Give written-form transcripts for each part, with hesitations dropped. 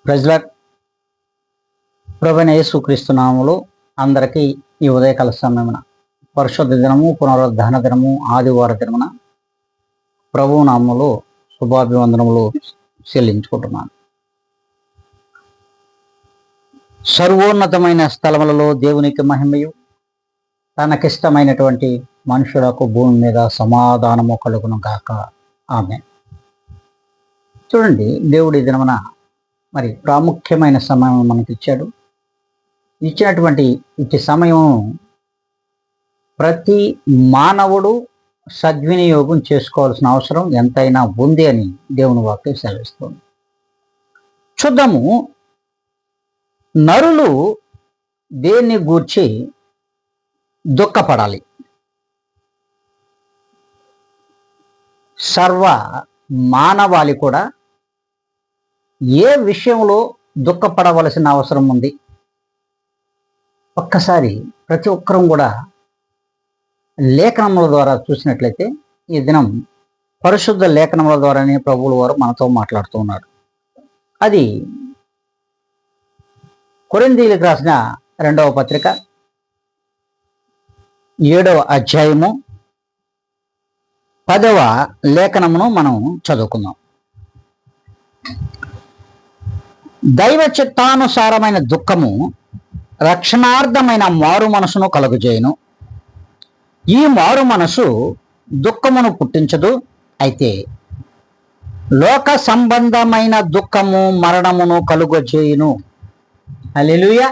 ప్రెజ్లర్ ప్రభువైన యేసుక్రీస్తు నామములో అందరికీ ఈ ఉదయకాల సమయమున పరిశుద్ధ దినము, పునరుద్ధాన దినము, ఆదివార దినమున ప్రభువు నామములో శుభాభివందనములు చెల్లించుకుంటున్నాను. సర్వోన్నతమైన స్థలములలో దేవునికి మహిమయు, తనకిష్టమైనటువంటి మనుషులకు భూమి మీద సమాధానము కలుగును గాక. ఆమేన్. చూడండి, దేవుడి దినమున మరి ప్రాముఖ్యమైన సమయం మనకి ఇచ్చాడు. ఇచ్చినటువంటి ఇటు సమయం ప్రతి మానవుడు సద్వినియోగం చేసుకోవాల్సిన అవసరం ఎంతైనా ఉంది అని దేవుని వాక్యం సెలవిస్తుంది. చూద్దాము, నరులు దేన్ని గూర్చి దుఃఖపడాలి? సర్వ మానవాళి కూడా ఏ విషయంలో దుఃఖపడవలసిన అవసరం ఉంది? ఒక్కసారి ప్రతి ఒక్కరూ కూడా లేఖనముల ద్వారా చూసినట్లయితే, ఈ దినం పరిశుద్ధ లేఖనముల ద్వారానే ప్రభువుల వారు మనతో మాట్లాడుతూ ఉన్నారు. అది కొరింథీయులకు రాసిన 2వ పత్రిక 7వ అధ్యాయము 10వ లేఖనమును మనం చదువుకుందాం. దైవ చిత్తానుసారమైన దుఃఖము రక్షణార్థమైన మారు మనసును కలుగజేయును. ఈ మారు మనసు దుఃఖమును పుట్టించదు, అయితే లోక సంబంధమైన దుఃఖము మరణమును కలుగజేయును. హల్లెలూయా,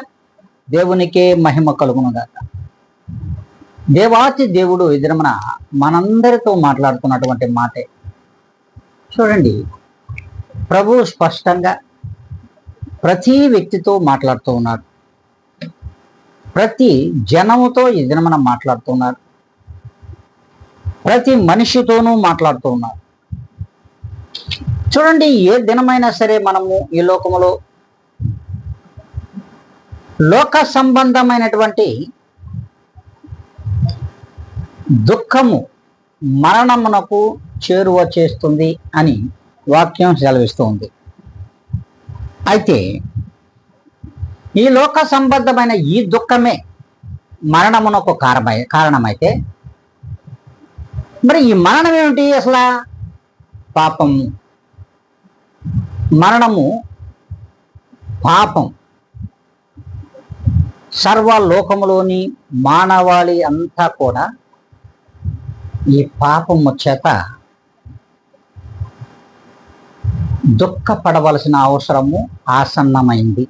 దేవునికే మహిమ కలుగునుగాక. దేవాతి దేవుడు ఈ దినమున మనందరితో మాట్లాడుతున్నటువంటి మాటే. చూడండి, ప్రభువు స్పష్టంగా ప్రతి వ్యక్తితో మాట్లాడుతూ ఉన్నాడు. ప్రతి జనముతో ఈ దినమున మాట్లాడుతూ ఉన్నారు. ప్రతి మనిషితోనూ మాట్లాడుతూ ఉన్నారు. చూడండి, ఏ దినమైనా సరే మనము ఈ లోకములో లోక సంబంధమైనటువంటి దుఃఖము మరణమునకు చేరువ చేస్తుంది అని వాక్యం సెలవిస్తూ ఉంది. అయితే ఈ లోక సంబంధమైన ఈ దుఃఖమే మరణమునకు కారణమైతే, మరి ఈ మరణం ఏమిటి? అసలు పాపము. మరణము పాపం. సర్వలోకములోని మానవాళి అంతా కూడా ఈ పాపము చేత దుఃఖపడవలసిన అవసరము ఆసన్నమైంది.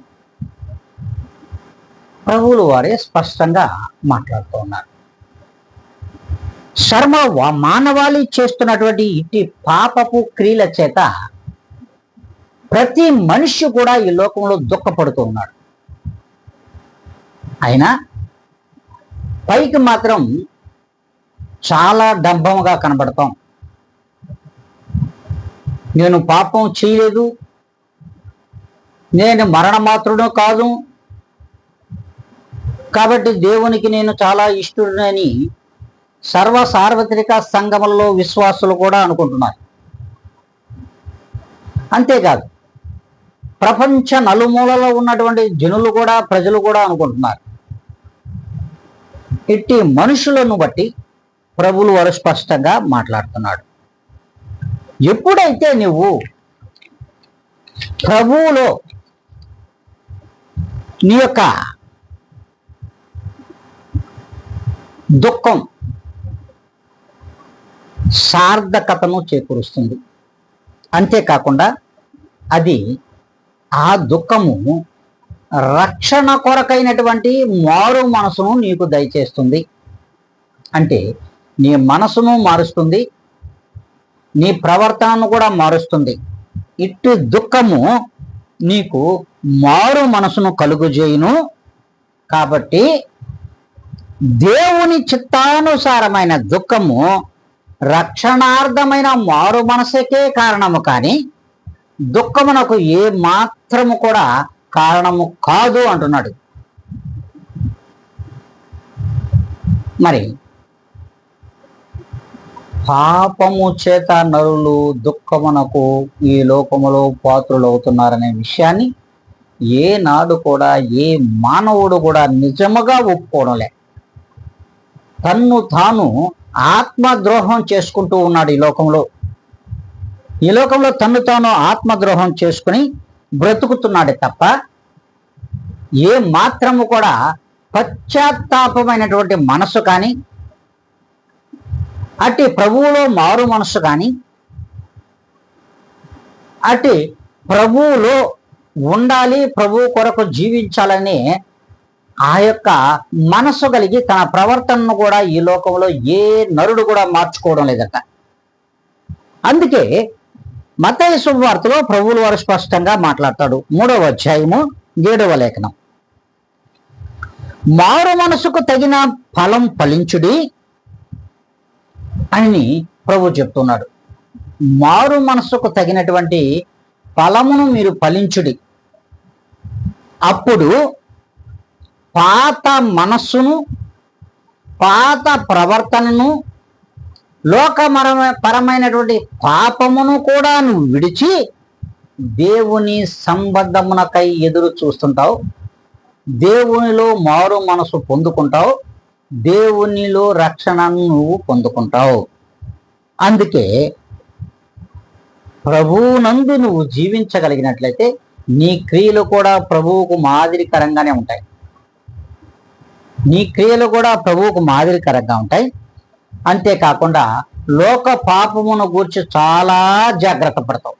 ప్రభువులు వారే స్పష్టంగా మాట్లాడుతూ ఉన్నారు. మానవాళి చేస్తున్నటువంటి ఇట్టి పాపపు క్రియల చేత ప్రతి మనిషి కూడా ఈ లోకంలో దుఃఖపడుతూ ఉన్నాడు. అయినా పైకి మాత్రం చాలా డంబముగా కనబడతాం. నేను పాపం చేయలేదు, నేను మరణమాత్రుడు కాదు, కాబట్టి దేవునికి నేను చాలా ఇష్టడునని సార్వత్రిక సంఘములలో విశ్వాసులు కూడా అనుకుంటున్నారు. అంతేకాదు, ప్రపంచ నలుమూలలో ఉన్నటువంటి జనులు కూడా, ప్రజలు కూడా అనుకుంటున్నారు. ఇట్టి మనుషులను బట్టి ప్రభువులు వారు స్పష్టంగా మాట్లాడుతున్నాడు. ఎప్పుడైతే నువ్వు ప్రభువులో నీ యొక్క దుఃఖం సార్థకతను చేకూరుస్తుంది. అంతేకాకుండా అది ఆ దుఃఖము రక్షణ కొరకైనటువంటి మారు మనసును నీకు దయచేస్తుంది. అంటే నీ మనసును మారుస్తుంది, నీ ప్రవర్తనను కూడా మారుస్తుంది. ఇట్టి దుఃఖము నీకు మారు మనసును కలుగజేయును. కాబట్టి దేవుని చిత్తానుసారమైన దుఃఖము రక్షణార్థమైన మారు మనసుకే కారణము, కానీ దుఃఖమునకు ఏ మాత్రము కూడా కారణము కాదు అంటున్నాడు. మరి పాపము చేత నరులు దుఃఖమునకు ఈ లోకములో పాత్రులవుతున్నారనే విషయాన్ని ఏనాడు కూడా ఏ మానవుడు కూడా నిజముగా ఒప్పుకోవడంలే. తన్ను తాను ఆత్మద్రోహం చేసుకుంటూ ఉన్నాడు ఈ లోకంలో. ఈ లోకంలో తన్ను తాను ఆత్మద్రోహం చేసుకుని బ్రతుకుతున్నాడే తప్ప ఏ మాత్రము కూడా పశ్చాత్తాపమైనటువంటి మనసు కానీ, అటు ప్రభువులో మారు మనసు కానీ, అటు ప్రభువులో ఉండాలి, ప్రభువు కొరకు జీవించాలని ఆ యొక్క మనసు కలిగి తన ప్రవర్తనను కూడా ఈ లోకంలో ఏ నరుడు కూడా మార్చుకోవడం లేదట. అందుకే మత్తయి శుభవార్తలో ప్రభువుల వారు స్పష్టంగా మాట్లాడతాడు. 3వ అధ్యాయము 7వ లేఖనం, మారు మనసుకు తగిన ఫలం ఫలించుడి అని ప్రభు చెప్తున్నాడు. మారు మనసుకు తగినటువంటి ఫలమును మీరు ఫలించుడి. అప్పుడు పాత మనస్సును, పాత ప్రవర్తనను, లోకపరమైనటువంటి పాపమును కూడా నువ్వు విడిచి దేవుని సంబంధమునకై ఎదురు చూస్తుంటావు. దేవునిలో మారు మనసు పొందుకుంటావు. దేవునిలో రక్షణను నువ్వు పొందుకుంటావు. అందుకే ప్రభువునందు నువ్వు జీవించగలిగినట్లయితే నీ క్రియలు కూడా ప్రభువుకు మాదిరికరంగానే ఉంటాయి. నీ క్రియలు కూడా ప్రభువుకు మాదిరికరంగా ఉంటాయి. అంతేకాకుండా లోక పాపమును గూర్చి చాలా జాగ్రత్త పడతావు.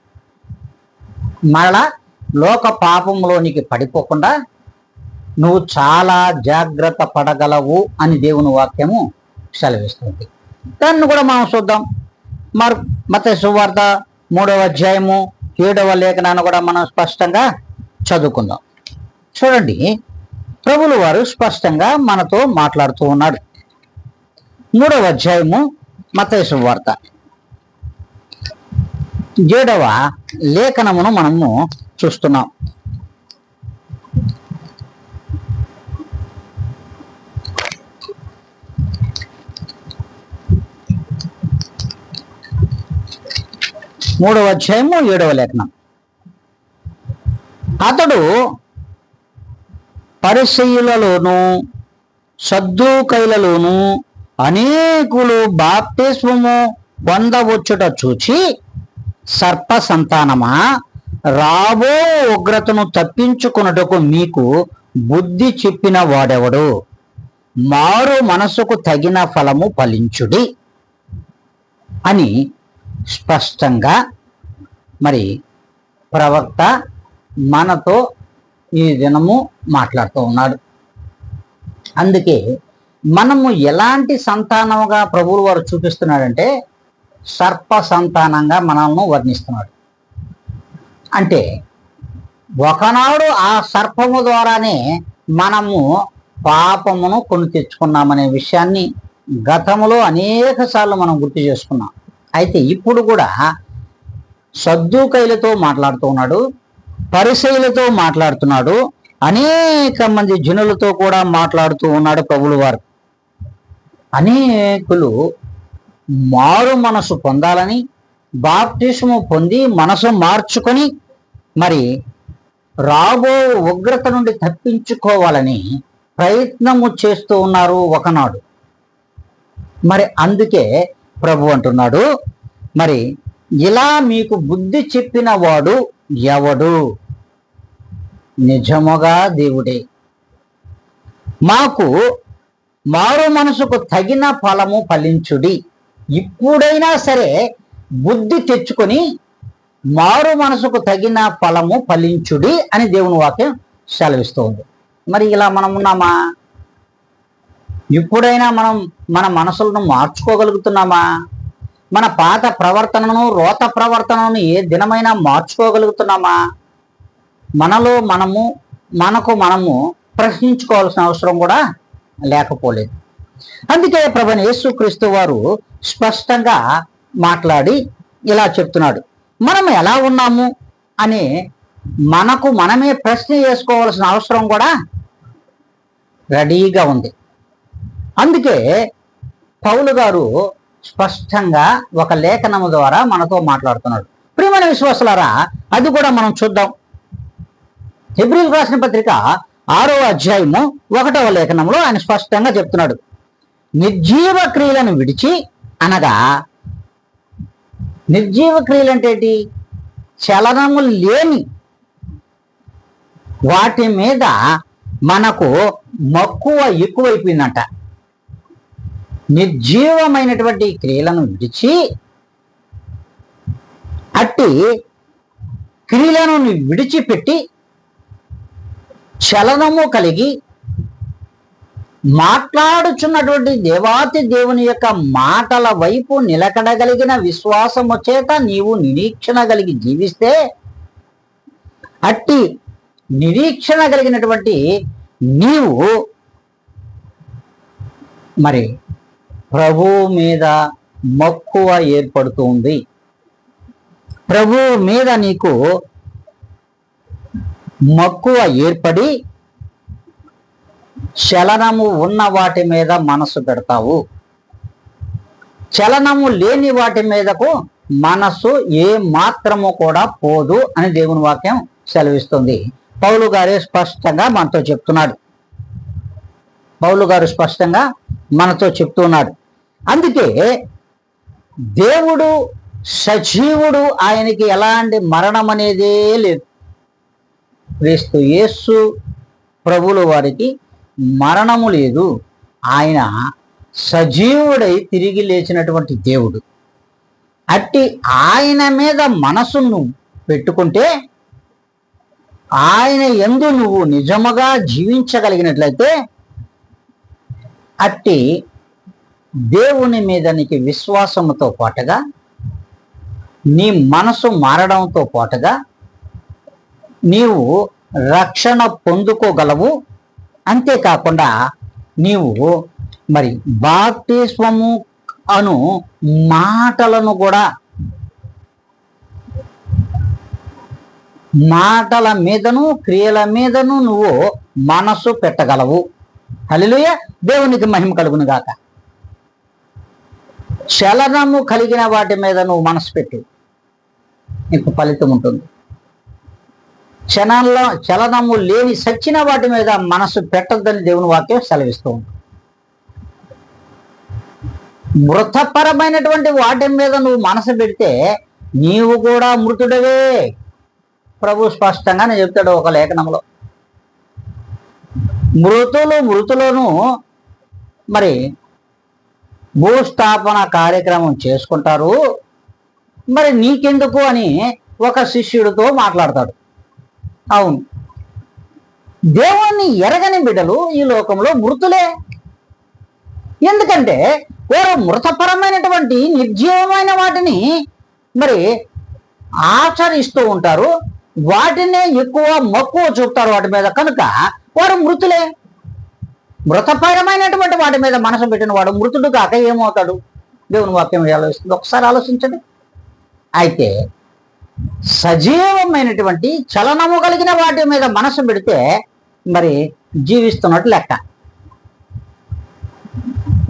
మరలా లోక పాపంలోనికి పడిపోకుండా నువ్వు చాలా జాగ్రత్త పడగలవు అని దేవుని వాక్యము సెలవిస్తుంది. దాన్ని కూడా మనం చూద్దాం. మత్తయి సువార్త 3వ అధ్యాయము 7వ లేఖనాన్ని కూడా మనం స్పష్టంగా చదువుకుందాం. చూడండి, ప్రభువుల వారు స్పష్టంగా మనతో మాట్లాడుతూ ఉన్నాడు. 3వ అధ్యాయము మత్తయి సువార్త 7వ లేఖనమును మనము చూస్తున్నాం. మూడవ అధ్యాయము 7వ లేఖనం, అతడు పరిసయ్యులలోను సద్దూకైలలోను అనేకులు బాప్తిస్మము పొందవచ్చుట చూచి, సర్ప సంతానమా, రాబో ఉగ్రతను తప్పించుకున్నటకు మీకు బుద్ధి చెప్పిన వాడెవడు? మారు మనసుకు తగిన ఫలము ఫలించుడి అని స్పష్టంగా మరి ప్రవక్త మనతో ఈ దినము మాట్లాడుతూ ఉన్నాడు. అందుకే మనము ఎలాంటి సంతానముగా ప్రభువుల వారు చూపిస్తున్నాడంటే సర్ప సంతానంగా మనల్ని వర్ణిస్తున్నాడు. అంటే ఒకనాడు ఆ సర్పము ద్వారానే మనము పాపమును కొని తెచ్చుకున్నామనే విషయాన్ని గతములో అనేక సార్లు మనం గుర్తు చేసుకున్నాం. అయితే ఇప్పుడు కూడా సద్దూకైలతో మాట్లాడుతూ ఉన్నాడు, పరిసయ్యులతో మాట్లాడుతున్నాడు, అనేక మంది జనులతో కూడా మాట్లాడుతూ ఉన్నాడు ప్రభువుల వారు. అనేకులు మారు మనసు పొందాలని, బాప్తిస్మము పొంది మనసు మార్చుకొని మరి రాబో ఉగ్రత నుండి తప్పించుకోవాలని ప్రయత్నము చేస్తూ ఉన్నారు ఒకనాడు. మరి అందుకే ప్రభు అంటున్నాడు, మరి ఇలా మీకు బుద్ధి చెప్పిన వాడు ఎవడు? నిజముగా దేవుడే. మాకు మారు మనసుకు తగిన ఫలము ఫలించుడి. ఇప్పుడైనా సరే బుద్ధి తెచ్చుకొని మారు మనసుకు తగిన ఫలము ఫలించుడి అని దేవుని వాక్యం సెలవిస్తుంది. మరి ఇలా మనం ఉన్నామా? ఇప్పుడైనా మనం మన మనసులను మార్చుకోగలుగుతున్నామా? మన పాత ప్రవర్తనను, రోత ప్రవర్తనను ఏ దినమైనా మార్చుకోగలుగుతున్నామా? మనలో మనము ప్రశ్నించుకోవాల్సిన అవసరం కూడా లేకపోలేదు. అందుకే ప్రభువైన యేసుక్రీస్తు వారు స్పష్టంగా మాట్లాడి ఇలా చెప్తున్నాడు. మనం ఎలా ఉన్నాము అని మనమే ప్రశ్న చేసుకోవాల్సిన అవసరం కూడా రెడీగా ఉంది. అందుకే పౌలు గారు స్పష్టంగా ఒక లేఖనము ద్వారా మనతో మాట్లాడుతున్నాడు. ప్రియమైన విశ్వాసులారా, అది కూడా మనం చూద్దాం. హెబ్రీయులకు రాసిన పత్రిక 6వ అధ్యాయము 1వ లేఖనంలో ఆయన స్పష్టంగా చెప్తున్నాడు, నిర్జీవ క్రియలను విడిచి, అనగా నిర్జీవ క్రియలు అంటే ఏంటి? చలనము లేని వాటి మీద మనకు మక్కువ ఎక్కువైపోయిందంట. నిర్జీవమైనటువంటి క్రియలను విడిచి, అట్టి క్రియలను విడిచిపెట్టి చలనము కలిగి మాట్లాడుచున్నటువంటి దేవాతి దేవుని యొక్క మాటల వైపు నిలకడగలిగిన విశ్వాసము చేత నీవు నిరీక్షణ కలిగి జీవిస్తే, అట్టి నిరీక్షణ కలిగినటువంటి నీవు మరి ప్రభువు మీద మక్కువ ఏర్పడుతుంది. ప్రభువు మీద నీకు మక్కువ ఏర్పడి చలనము ఉన్న వాటి మీద మనసు పెడతావు. చలనము లేని వాటి మీదకు మనసు ఏ మాత్రము కూడా పోదు అని దేవుని వాక్యం సెలవిస్తుంది. పౌలు గారే స్పష్టంగా మనతో చెప్తున్నాడు. పౌలు గారు స్పష్టంగా మనతో చెప్తున్నాడు. అందుకే దేవుడు సజీవుడు, ఆయనకి ఎలాంటి మరణం అనేదే లేదు. క్రీస్తు యేసు ప్రభువుల వారికి మరణము లేదు. ఆయన సజీవుడై తిరిగి లేచినటువంటి దేవుడు. అట్టి ఆయన మీద మనసును పెట్టుకుంటే, ఆయన యందు నువ్వు నిజముగా జీవించగలిగినట్లయితే, అట్టి దేవుని మీద నీకు విశ్వాసముతో పాటుగా నీ మనసు మారడంతో పాటుగా నీవు రక్షణ పొందుకోగలవు. అంతేకాకుండా నీవు మరి బాప్తిస్మము అను మాటలను కూడా, మాటల మీదను క్రియల మీదను నువ్వు మనసు పెట్టగలవు. హల్లెలూయా, దేవునికి మహిమ కలుగును గాక. చలనము కలిగిన వాటి మీద నువ్వు మనసు పెట్టు, నీకు ఫలితం ఉంటుంది. చలనము లేని సచ్చిన వాటి మీద మనసు పెట్టొద్దని దేవుని వాక్యం సెలవిస్తూ ఉంటుంది. మృతపరమైనటువంటి వాటి మీద నువ్వు మనసు పెడితే నీవు కూడా మృతుడవే. ప్రభు స్పష్టంగా నేను చెప్తాడు ఒక లేఖనంలో, మృతులను మరి భూస్థాపన కార్యక్రమం చేసుకుంటారు, మరి నీకెందుకు అని ఒక శిష్యుడితో మాట్లాడతాడు. అవును, దేవుణ్ణి ఎరగని బిడ్డలు ఈ లోకంలో మృతులే. ఎందుకంటే వారు మృతపరమైనటువంటి నిర్జీవమైన వాటిని మరి ఆచరిస్తూ ఉంటారు, వాటినే ఎక్కువ మక్కువ చూపుతారు వాటి మీద, కనుక వారు మృతులే. మృతపరమైనటువంటి వాటి మీద మనసు పెట్టిన వాడు మృతుడు కాక ఏమవుతాడు? దేవుని వాక్యం ఆలోచిస్తుంది. ఒకసారి ఆలోచించండి. అయితే సజీవమైనటువంటి చలనము కలిగిన వాటి మీద మనసు పెడితే మరి జీవిస్తున్నట్టు లెక్క.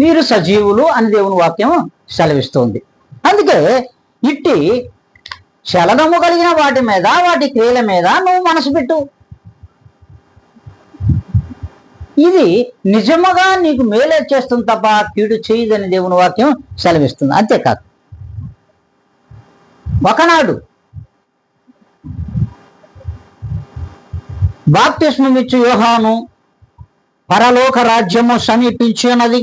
వీరు సజీవులు అని దేవుని వాక్యం సెలవిస్తుంది. అందుకే ఇట్టి చలనము కలిగిన వాటి మీద, వాటి క్రియల మీద నువ్వు మనసు పెట్టు. ఇది నిజముగా నీకు మేలే చేస్తుంది తప్ప కీడు చేయదని దేవుని వాక్యం సెలవిస్తుంది. అంతేకాదు, ఒకనాడు బాప్తిస్మమిచ్చు యోహాను పరలోక రాజ్యము సమీపించినది,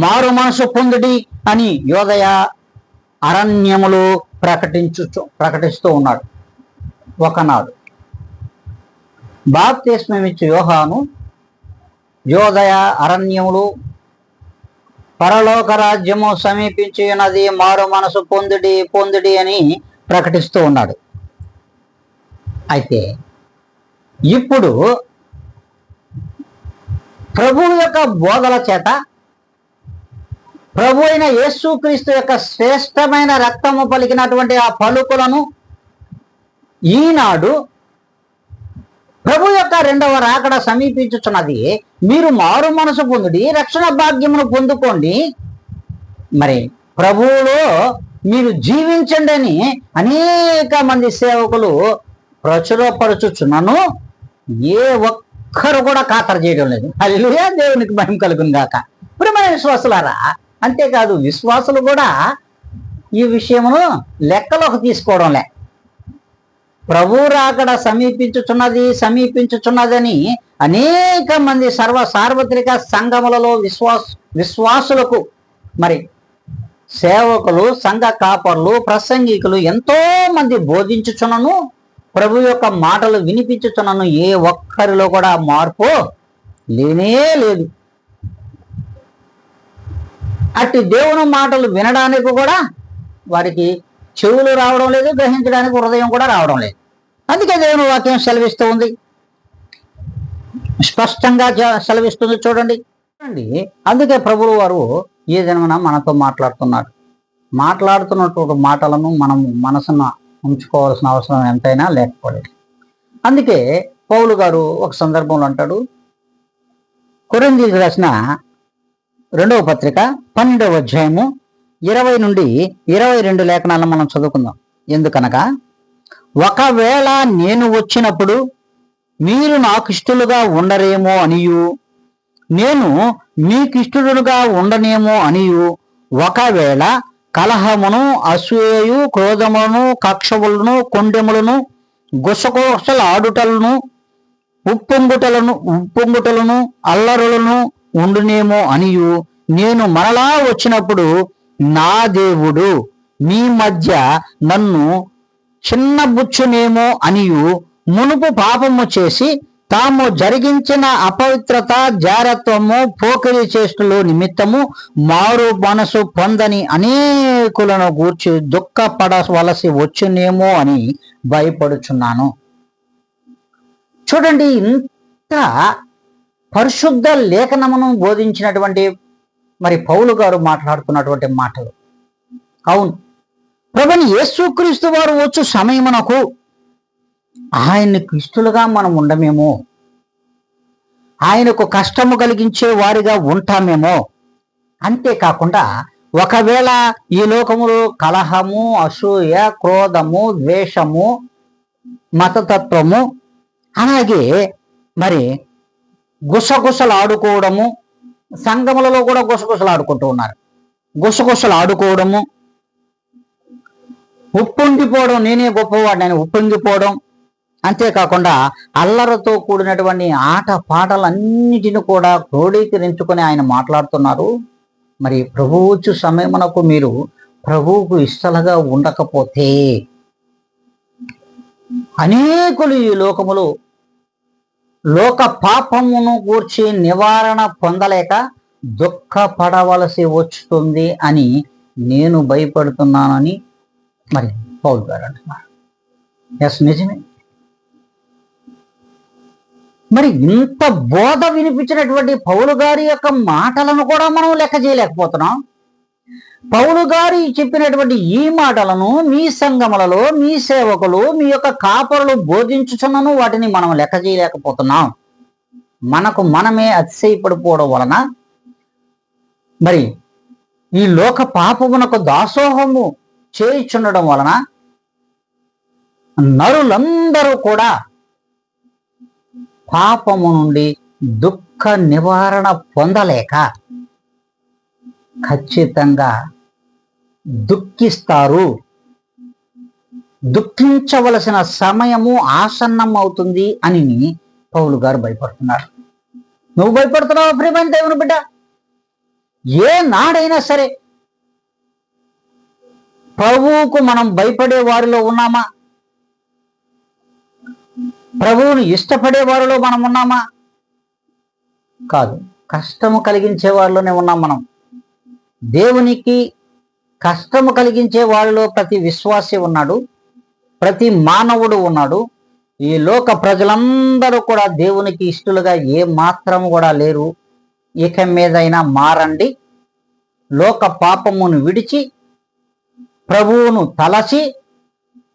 మారు మనసు పొందుడి అని యోదయ అరణ్యములు ప్రకటిస్తూ ఉన్నాడు. ఒకనాడు బాప్తిస్మమిచ్చు యోహాను యోదయ అరణ్యములు పరలోక రాజ్యము సమీపించి ఉన్నది, మారు మనసు పొందుడి అని ప్రకటిస్తూ ఉన్నాడు. అయితే ఇప్పుడు ప్రభువు యొక్క బోధల చేత, ప్రభు అయిన యేసుక్రీస్తు యొక్క శ్రేష్టమైన రక్తము పలికినటువంటి ఆ పలుకులను ఈనాడు ప్రభు యొక్క రెండవ రాకడ సమీపించుచున్నది, మీరు మారు మనసు పొందుడి, రక్షణ భాగ్యమును పొందుకోండి, మరి ప్రభువులో మీరు జీవించండి అని అనేక మంది సేవకులు ప్రచురపరచుచున్నను ఏ ఒక్కరు కూడా ఖాతరు చేయడం లేదు. హల్లెలూయా, దేవునికి మహిమ కలుగును గాక. ప్రియమైన విశ్వాసులారా, అంతేకాదు విశ్వాసులు కూడా ఈ విషయమును లెక్కలోకి తీసుకోవడంలే. ప్రభు రాకడ సమీపించుచున్నదని అనేక మంది సార్వత్రిక సంఘములలో విశ్వాసులకు, మరి సేవకులు, సంఘ కాపర్లు, ప్రసంగికులు ఎంతో మంది బోధించుచున్నను, ప్రభు యొక్క మాటలు వినిపించుచున్నను. ఏ ఒక్కరిలో కూడా మార్పు లేనే లేదు. అట్టి దేవుని మాటలు వినడానికి కూడా వారికి చెవులు రావడం లేదు, గ్రహించడానికి హృదయం కూడా రావడం లేదు. అందుకే దేవుని వాక్యం సెలవిస్తూ ఉంది, స్పష్టంగా సెలవిస్తుంది. చూడండి. అందుకే ప్రభువు వారు ఏ దినమున మనతో మాట్లాడుతున్నటువంటి మాటలను మనం మనసున ఉంచుకోవాల్సిన అవసరం ఎంతైనా లేకపోలేదు. అందుకే పౌలు గారు ఒక సందర్భంలో అంటాడు, కొరింథీయులకు రాసిన 2వ పత్రిక 12వ అధ్యాయము 20 నుండి 22 లేఖనాలను మనం చదువుకుందాం. ఎందుకనగా, ఒకవేళ నేను వచ్చినప్పుడు మీరు నాకు ఇష్టలుగా ఉండరేమో అనియు, నేను మీకిష్టలుగా ఉండనేమో అనియు, ఒకవేళ కలహమును, అసూయయు, క్రోధములను, కక్షములను, కొండెములను, గుసగుసల ఆడుటలను, ఉప్పొంగుటలను, అల్లరులను ఉండునేమో అనియు, నేను మరలా వచ్చినప్పుడు నా దేవుడు మీ మధ్య నన్ను చిన్నబుచ్చునేమో అనియు, మునుపు పాపము చేసి తాము జరిగించిన అపవిత్రత, జారత్వము, పోకిరి చేష్టలు నిమిత్తము మారు మనసు పొందని అనేకులను గూర్చి దుఃఖపడవలసి వచ్చునేమో అని భయపడుచున్నాను. చూడండి, ఇంత పరిశుద్ధ లేఖనమును బోధించినటువంటి మరి పౌలు గారు మాట్లాడుతున్నటువంటి మాటలు. అవును, ప్రభుని యేసుక్రీస్తు వారు వచ్చు సమయమునకు ఆయనకు ఇష్టలుగా మనం ఉండమేమో, ఆయనకు కష్టము కలిగించే వారిగా ఉంటామేమో. అంతేకాకుండా ఒకవేళ ఈ లోకములో కలహము, అసూయ, క్రోధము, ద్వేషము, మతతత్వము, అలాగే మరి గుసగుసలు ఆడుకోవడము, సంఘములలో కూడా గుసగుసలు ఆడుకుంటూ ఉన్నారు. గుసగుసలు ఆడుకోవడము, ఉప్పొంగిపోవడం, నేనే గొప్పవాడిని ఉప్పొంగిపోవడం, అంతేకాకుండా అల్లరతో కూడినటువంటి ఆట పాటలన్నిటిని కూడా క్రోడీకరించుకొని ఆయన మాట్లాడుతున్నారు. మరి ప్రభువు సమయమునకు మీరు ప్రభువుకు ఇష్టలుగా ఉండకపోతే అనేకులు ఈ లోకములో లోక పాపమును గూర్చి నివారణ పొందలేక దుఃఖపడవలసి వస్తుంది అని నేను భయపడుతున్నానని మరి పౌలు గారు అంటున్నారు. ఎస్, నిజమే. మరి ఇంత బోధ వినిపించినటువంటి పౌలు గారి యొక్క మాటలను కూడా మనం లెక్క చేయలేకపోతున్నాం. పౌలు గారు చెప్పినటువంటి ఈ మాటలను మీ సంఘములలో మీ సేవకులు, మీ యొక్క కాపరులు బోధించుచున్నను, వాటిని మనం లెక్క చేయలేకపోతున్నాం. మనకు మనమే అతిశయపడిపోవడం వలన, మరి ఈ లోక పాపమునకు దాసోహము చేయుచుండడం వలన నరులందరూ కూడా పాపము నుండి దుఃఖ నివారణ పొందలేక ఖచ్చితంగా దుఃఖిస్తారు. దుఃఖించవలసిన సమయము ఆసన్నం అవుతుంది అని పౌలు గారు భయపడుతున్నారు. నువ్వు భయపడుతున్నావా ప్రియమైన దేవుని బిడ్డ? ఏ నాడైనా సరే ప్రభువుకు మనం భయపడే వారిలో ఉన్నామా? ప్రభువును ఇష్టపడే వారిలో మనం ఉన్నామా? కాదు, కష్టము కలిగించే వారిలోనే ఉన్నాం మనం. దేవునికి కష్టము కలిగించే వారిలో ప్రతి విశ్వాసి ఉన్నాడు, ప్రతి మానవుడు ఉన్నాడు. ఈ లోక ప్రజలందరూ కూడా దేవునికి ఇష్టలుగా ఏ మాత్రము కూడా లేరు. ఇక మీదైనా మారండి, లోక పాపమును విడిచి ప్రభువును తలచి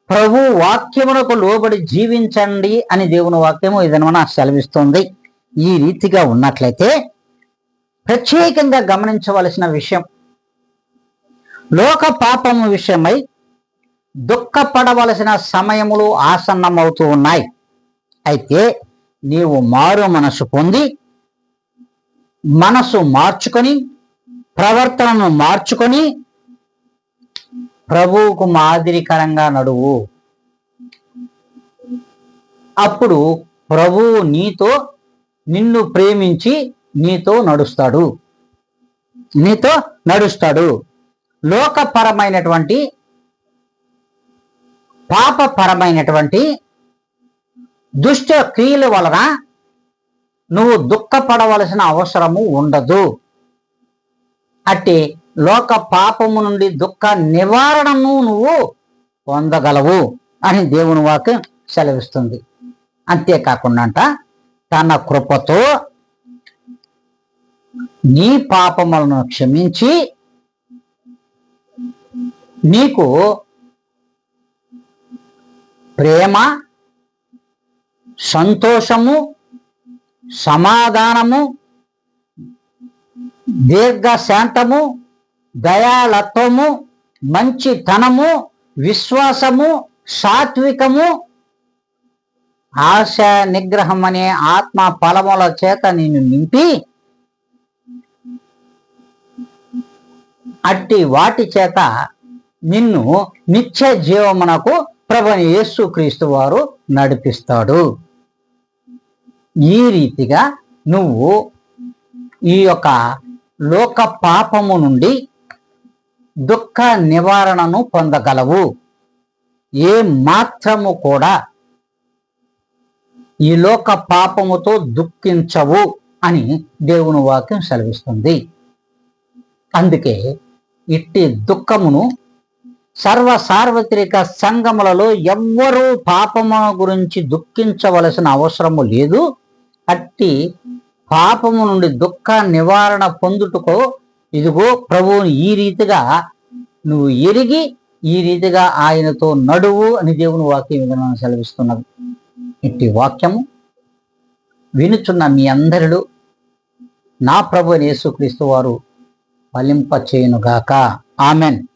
ప్రభు వాక్యమునకు లోబడి జీవించండి అని దేవుని వాక్యము ఇదనమన సెలవిస్తుంది. ఈ రీతిగా ఉన్నట్లయితే ప్రత్యేకంగా గమనించవలసిన విషయం, లోక పాపము విషయమై దుఃఖపడవలసిన సమయములు ఆసన్నమవుతూ ఉన్నాయి. అయితే నీవు మారు మనసు పొంది మనసు మార్చుకొని ప్రవర్తనను మార్చుకొని ప్రభువుకు మాదిరికరంగా నడువు. అప్పుడు ప్రభువు నిన్ను ప్రేమించి నీతో నడుస్తాడు. లోకపరమైనటువంటి పాపపరమైనటువంటి దుష్ట క్రియల వలన నువ్వు దుఃఖపడవలసిన అవసరము ఉండదు. అట్టి లోక పాపము నుండి దుఃఖ నివారణను నువ్వు పొందగలవు అని దేవుని వాక్యం సెలవిస్తుంది. అంతేకాకుండా తన కృపతో నీ పాపములను క్షమించి నీకు ప్రేమ, సంతోషము, సమాధానము, దీర్ఘశాంతము, దయాళత్వము, మంచితనము, విశ్వాసము, సాత్వికము, ఆశ నిగ్రహం అనే ఆత్మ ఫలముల చేత నిన్ను నింపి అట్టి వాటి చేత నిన్ను నిత్య జీవమునకు ప్రభువైన యేసుక్రీస్తు వారు నడిపిస్తాడు. ఈ రీతిగా నువ్వు ఈ యొక్క లోక పాపము నుండి దుఃఖ నివారణను పొందగలవు. ఏ మాత్రము కూడా ఈ లోక పాపముతో దుఃఖించవు అని దేవుని వాక్యం సెలవిస్తుంది. అందుకే ఇట్టి దుఃఖమును సార్వత్రిక సంఘములలో ఎవ్వరూ పాపము గురించి దుఃఖించవలసిన అవసరము లేదు. అట్టి పాపము నుండి దుఃఖ నివారణ పొందుటకు ఇదిగో ప్రభువుని ఈ రీతిగా నువ్వు ఎరిగి ఈ రీతిగా ఆయనతో నడువు అని దేవుని వాక్యం విధానం సెలవిస్తున్నది. ఇట్టి వాక్యము వినుచున్న మీ అందరిలో నా ప్రభువైన యేసుక్రీస్తు వారు ఫలింపచేయునుగాక. ఆమెన్.